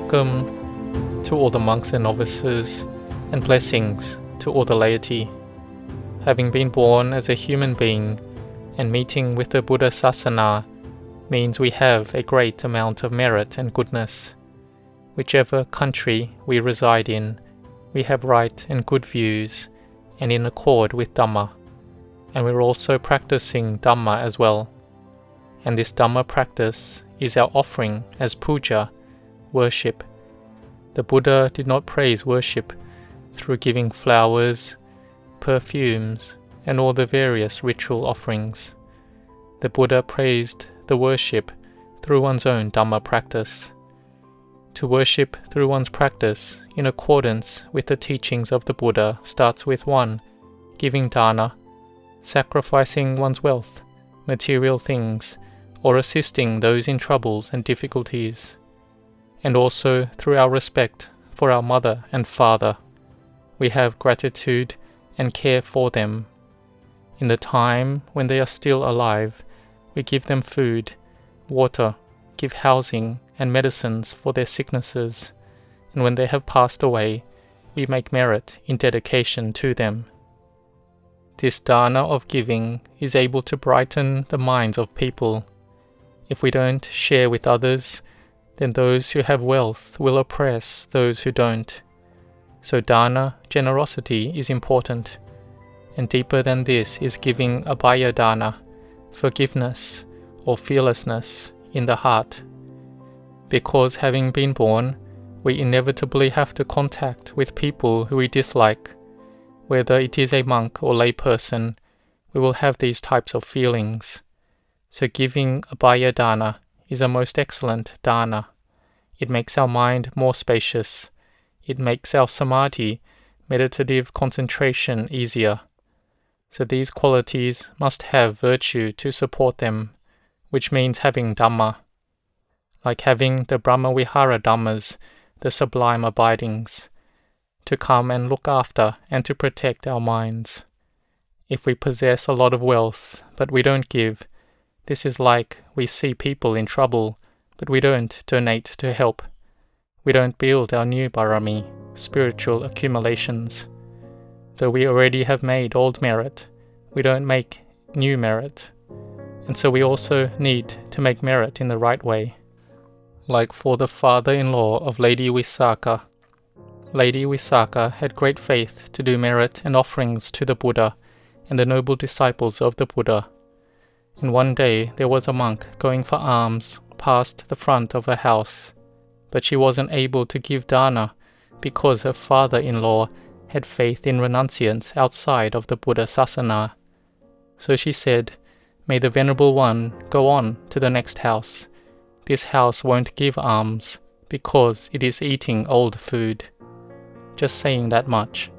Welcome to all the monks and novices, and blessings to all the laity. Having been born as a human being and meeting with the Buddha Sasana means we have a great amount of merit and goodness. Whichever country we reside in, we have right and good views and in accord with Dhamma, and we're also practicing Dhamma as well. And this Dhamma practice is our offering as puja, worship. The Buddha did not praise worship through giving flowers, perfumes, and all the various ritual offerings. The Buddha praised the worship through one's own Dhamma practice. To worship through one's practice in accordance with the teachings of the Buddha starts with 1. Giving dana, sacrificing one's wealth, material things, or assisting those in troubles and difficulties. And also through our respect for our mother and father. We have gratitude and care for them. In the time when they are still alive, we give them food, water, give housing and medicines for their sicknesses, and when they have passed away, we make merit in dedication to them. This dana of giving is able to brighten the minds of people. If we don't share with others, then those who have wealth will oppress those who don't. So dana, generosity, is important. And deeper than this is giving abhaya dana, forgiveness or fearlessness in the heart. Because having been born, we inevitably have to contact with people who we dislike. Whether it is a monk or lay person, we will have these types of feelings. So giving abhaya dana is a most excellent dana. It makes our mind more spacious. It makes our samadhi, meditative concentration, easier. So these qualities must have virtue to support them, which means having Dhamma. Like having the Brahma-Viharas Dhammas, the sublime abidings, to come and look after and to protect our minds. If we possess a lot of wealth, but we don't give, this is like we see people in trouble, but we don't donate to help. We don't build our new barami, spiritual accumulations. Though we already have made old merit, we don't make new merit. And so we also need to make merit in the right way. Like for the father-in-law of Lady Visakha. Lady Visakha had great faith to do merit and offerings to the Buddha and the noble disciples of the Buddha. And one day there was a monk going for alms past the front of her house, but she wasn't able to give dana because her father-in-law had faith in renunciants outside of the Buddha Sasana. So she said, "May the Venerable One go on to the next house. This house won't give alms because it is eating old food." Just saying that much.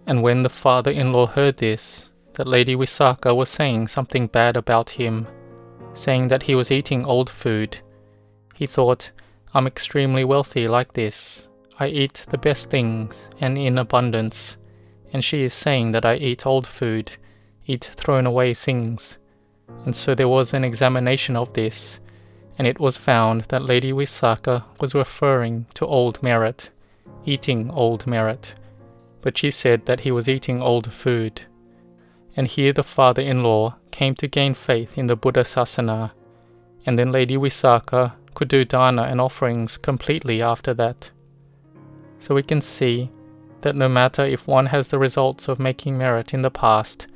And when the father-in-law heard this, that Lady Visakha was saying something bad about him, saying that he was eating old food, he thought, "I'm extremely wealthy like this. I eat the best things and in abundance, and she is saying that I eat old food, eat thrown away things." And so there was an examination of this, and it was found that Lady Visakha was referring to old merit, eating old merit, but she said that he was eating old food. And here the father-in-law came to gain faith in the Buddha Sasana, and then Lady Visakha could do dana and offerings completely after that. So we can see that no matter if one has the results of making merit in the past,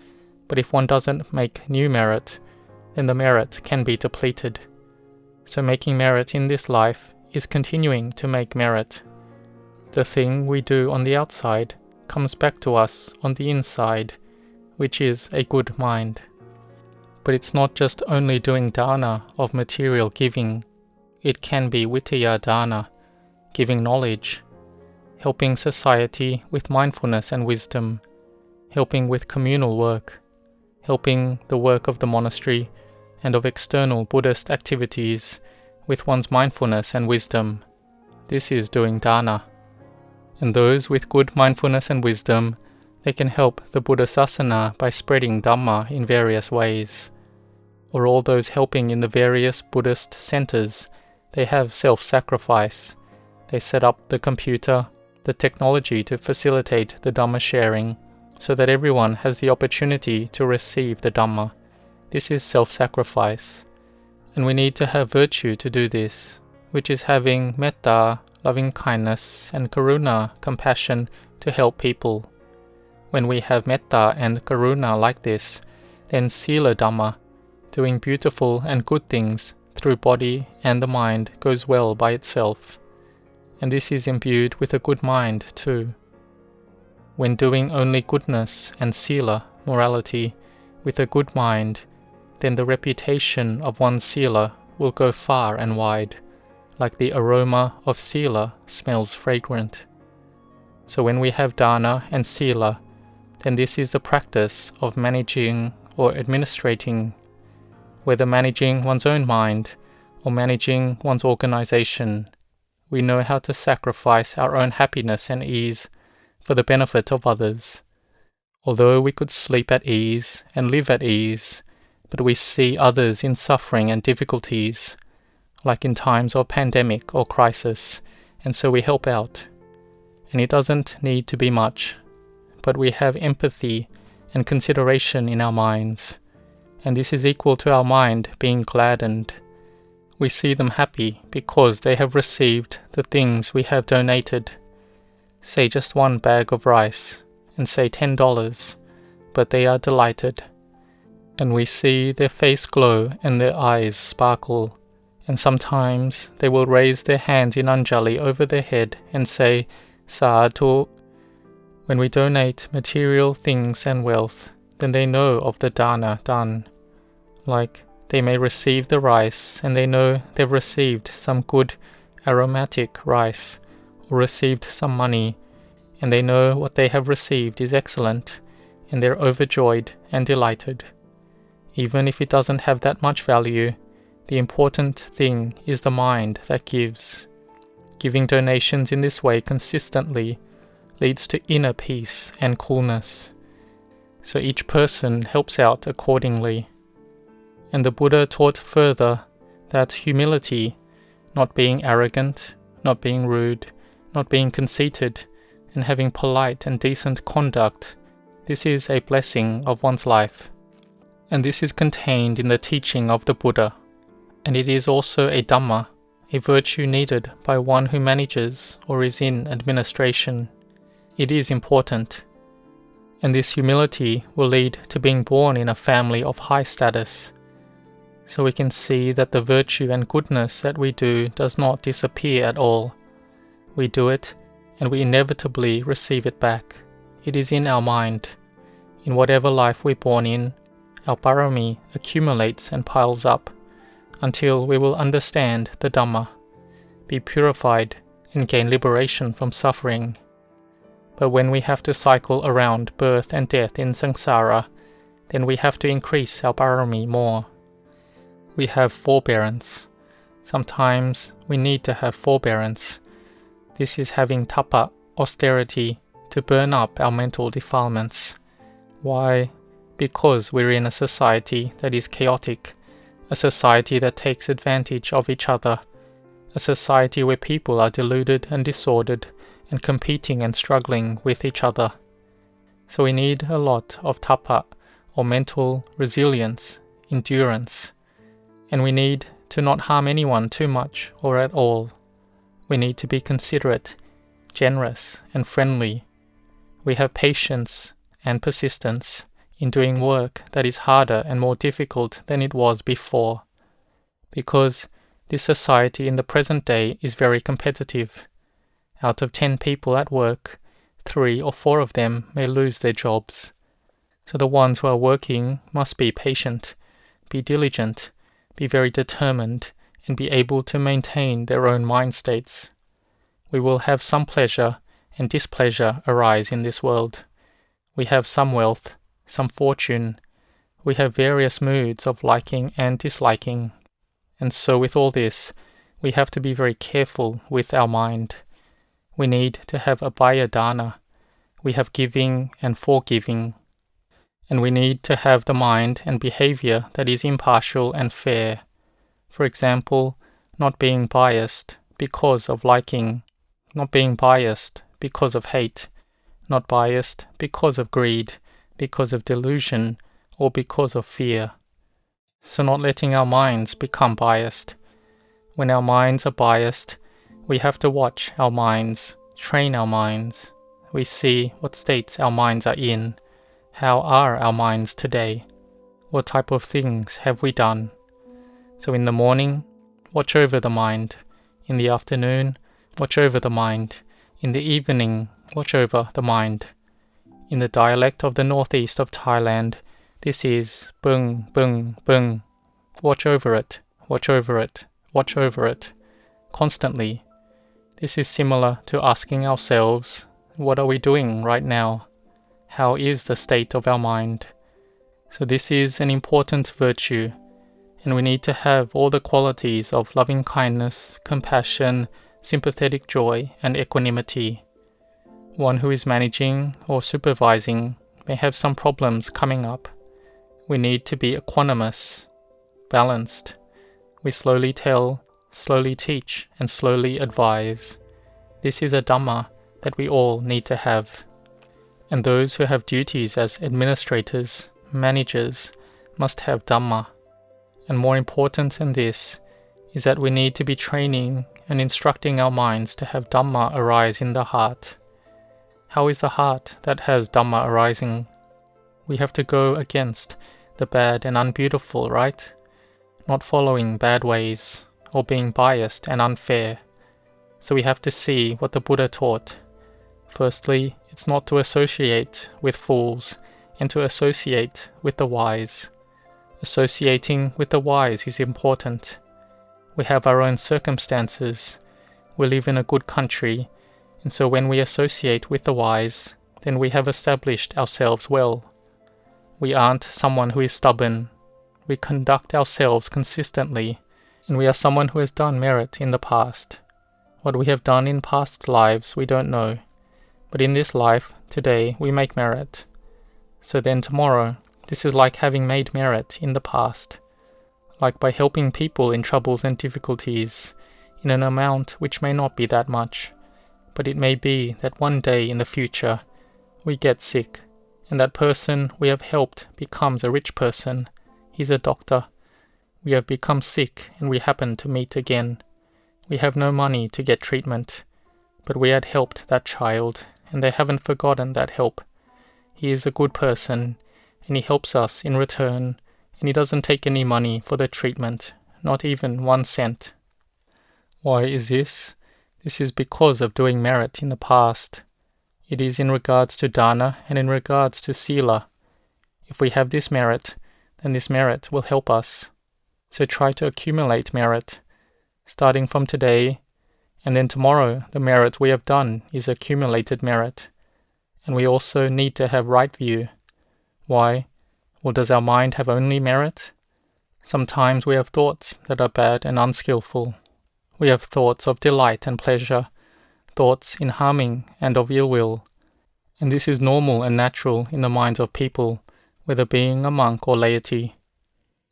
but if one doesn't make new merit, then the merit can be depleted. So making merit in this life is continuing to make merit. The thing we do on the outside comes back to us on the inside, which is a good mind. But it's not just only doing dana of material giving. It can be vitaya dana, giving knowledge, helping society with mindfulness and wisdom, helping with communal work, helping the work of the monastery and of external Buddhist activities with one's mindfulness and wisdom. This is doing dana. And those with good mindfulness and wisdom, they can help the Buddha Sasana by spreading Dhamma in various ways. Or all those helping in the various Buddhist centers, they have self-sacrifice. They set up the computer, the technology to facilitate the Dhamma sharing, so that everyone has the opportunity to receive the Dhamma. This is self-sacrifice. And we need to have virtue to do this, which is having metta, loving kindness, and karuna, compassion, to help people. When we have metta and karuna like this, then sila Dhamma, doing beautiful and good things through body and the mind, goes well by itself. And this is imbued with a good mind too. When doing only goodness and sila, morality, with a good mind, then the reputation of one's sila will go far and wide, like the aroma of sila smells fragrant. So when we have dana and sila, then this is the practice of managing or administrating, whether managing one's own mind or managing one's organization. We know how to sacrifice our own happiness and ease for the benefit of others. Although we could sleep at ease and live at ease, but we see others in suffering and difficulties, like in times of pandemic or crisis, and so we help out. And it doesn't need to be much, but we have empathy and consideration in our minds, and this is equal to our mind being gladdened. We see them happy because they have received the things we have donated. Say just one bag of rice, and say $10, but they are delighted. And we see their face glow and their eyes sparkle, and sometimes they will raise their hands in Anjali over their head and say, Sadhu. When we donate material things and wealth, then they know of the dana done. Like, they may receive the rice, and they know they've received some good aromatic rice, or received some money, and they know what they have received is excellent, and they're overjoyed and delighted. Even if it doesn't have that much value, the important thing is the mind that gives. Giving donations in this way consistently leads to inner peace and coolness. So each person helps out accordingly. And the Buddha taught further that humility, not being arrogant, not being rude, not being conceited, and having polite and decent conduct, this is a blessing of one's life. And this is contained in the teaching of the Buddha. And it is also a Dhamma, a virtue needed by one who manages or is in administration. It is important. And this humility will lead to being born in a family of high status. So we can see that the virtue and goodness that we do does not disappear at all. We do it, and we inevitably receive it back. It is in our mind. In whatever life we're born in, our parami accumulates and piles up, until we will understand the Dhamma, be purified, and gain liberation from suffering. But when we have to cycle around birth and death in samsara, then we have to increase our parami more. We have forbearance. Sometimes we need to have forbearance. This is having tapa, austerity, to burn up our mental defilements. Why? Because we're in a society that is chaotic, a society that takes advantage of each other, a society where people are deluded and disordered and competing and struggling with each other. So we need a lot of tapa, or mental resilience, endurance. And we need to not harm anyone too much or at all. We need to be considerate, generous, and friendly. We have patience and persistence in doing work that is harder and more difficult than it was before. Because this society in the present day is very competitive. Out of 10 people at work, 3 or 4 of them may lose their jobs. So the ones who are working must be patient, be diligent, be very determined, and be able to maintain their own mind states. We will have some pleasure and displeasure arise in this world. We have some wealth, some fortune. We have various moods of liking and disliking. And so with all this, we have to be very careful with our mind. We need to have abhaya dana. We have giving and forgiving. And we need to have the mind and behavior that is impartial and fair. For example, not being biased because of liking not being biased because of hate, not biased because of greed, because of delusion, or because of fear. So not letting our minds become biased. When our minds are biased, we have to watch our minds, train our minds. We see what states our minds are in. How are our minds today? What type of things have we done? So in the morning, watch over the mind. In the afternoon, watch over the mind. In the evening, watch over the mind. In the dialect of the northeast of Thailand, this is bung, bung, bung. Watch over it, watch over it, watch over it, constantly. This is similar to asking ourselves, what are we doing right now? How is the state of our mind? So this is an important virtue, and we need to have all the qualities of loving kindness, compassion, sympathetic joy, and equanimity. One who is managing or supervising may have some problems coming up. We need to be equanimous, balanced. We slowly tell, slowly teach, and slowly advise. This is a Dhamma that we all need to have. And those who have duties as administrators, managers, must have Dhamma. And more important than this is that we need to be training and instructing our minds to have Dhamma arise in the heart. How is the heart that has Dhamma arising? We have to go against the bad and unbeautiful, right? Not following bad ways or being biased and unfair. So we have to see what the Buddha taught. Firstly, it's not to associate with fools and to associate with the wise. Associating with the wise is important. We have our own circumstances. We live in a good country, and so when we associate with the wise, then we have established ourselves well. We aren't someone who is stubborn. We conduct ourselves consistently, and we are someone who has done merit in the past. What we have done in past lives we don't know, but in this life, today, we make merit. So then tomorrow, this is like having made merit in the past, like by helping people in troubles and difficulties, in an amount which may not be that much, but it may be that one day in the future, we get sick, and that person we have helped becomes a rich person. He's a doctor. We have become sick and we happen to meet again. We have no money to get treatment, but we had helped that child, and they haven't forgotten that help. He is a good person, and he helps us in return, and he doesn't take any money for the treatment, not even 1 cent. Why is this? This is because of doing merit in the past. It is in regards to dana and in regards to sila. If we have this merit, then this merit will help us. So try to accumulate merit, starting from today, and then tomorrow the merit we have done is accumulated merit. And we also need to have right view. Why? Well, does our mind have only merit? Sometimes we have thoughts that are bad and unskillful. We have thoughts of delight and pleasure, thoughts in harming and of ill will. And this is normal and natural in the minds of people, whether being a monk or laity.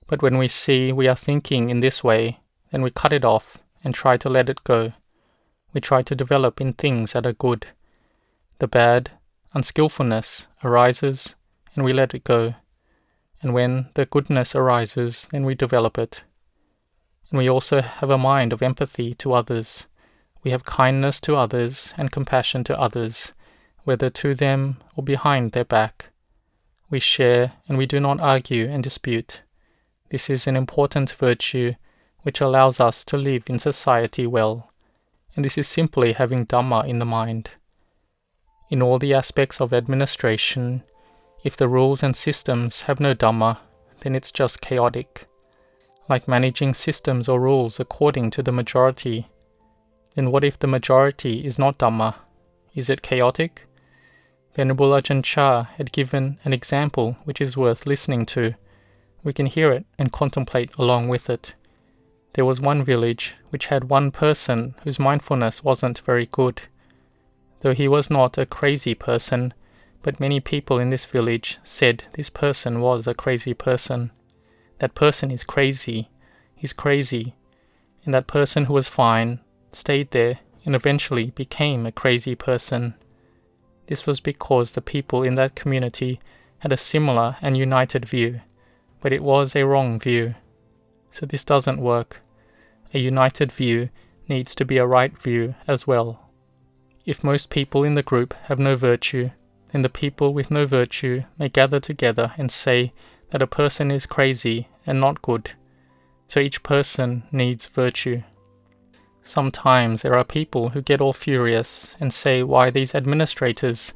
But when we see we are thinking in this way, then we cut it off and try to let it go. We try to develop in things that are good. The bad, unskillfulness arises, and we let it go. And when the goodness arises, then we develop it. And we also have a mind of empathy to others. We have kindness to others and compassion to others, whether to them or behind their back. We share and we do not argue and dispute. This is an important virtue which allows us to live in society well. And this is simply having Dhamma in the mind. In all the aspects of administration, if the rules and systems have no Dhamma, then it's just chaotic. Like managing systems or rules according to the majority. Then what if the majority is not Dhamma? Is it chaotic? Venerable Ajahn Chah had given an example which is worth listening to. We can hear it and contemplate along with it. There was one village which had one person whose mindfulness wasn't very good. Though he was not a crazy person, but many people in this village said this person was a crazy person. That person is crazy. He's crazy. And that person who was fine stayed there and eventually became a crazy person. This was because the people in that community had a similar and united view, but it was a wrong view. So this doesn't work. A united view needs to be a right view as well. If most people in the group have no virtue, then the people with no virtue may gather together and say that a person is crazy and not good. So each person needs virtue. Sometimes there are people who get all furious and say why these administrators,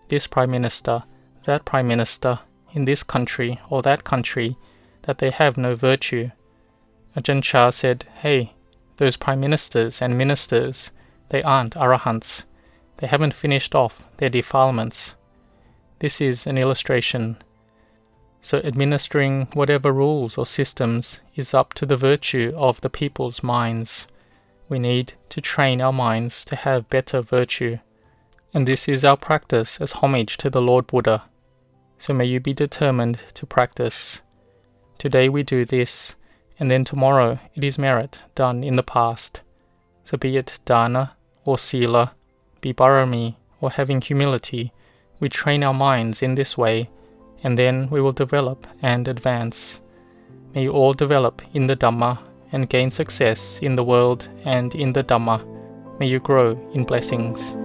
this Prime Minister, that Prime Minister, in this country or that country, that they have no virtue. Ajahn Chah said, hey, those Prime Ministers and Ministers, they aren't Arahants. They haven't finished off their defilements. This is an illustration. So administering whatever rules or systems is up to the virtue of the people's minds. We need to train our minds to have better virtue. And this is our practice as homage to the Lord Buddha. So may you be determined to practice. Today we do this, and then tomorrow it is merit done in the past. So be it dana or sila, be barami or having humility, we train our minds in this way, and then we will develop and advance. May you all develop in the Dhamma and gain success in the world and in the Dhamma. May you grow in blessings.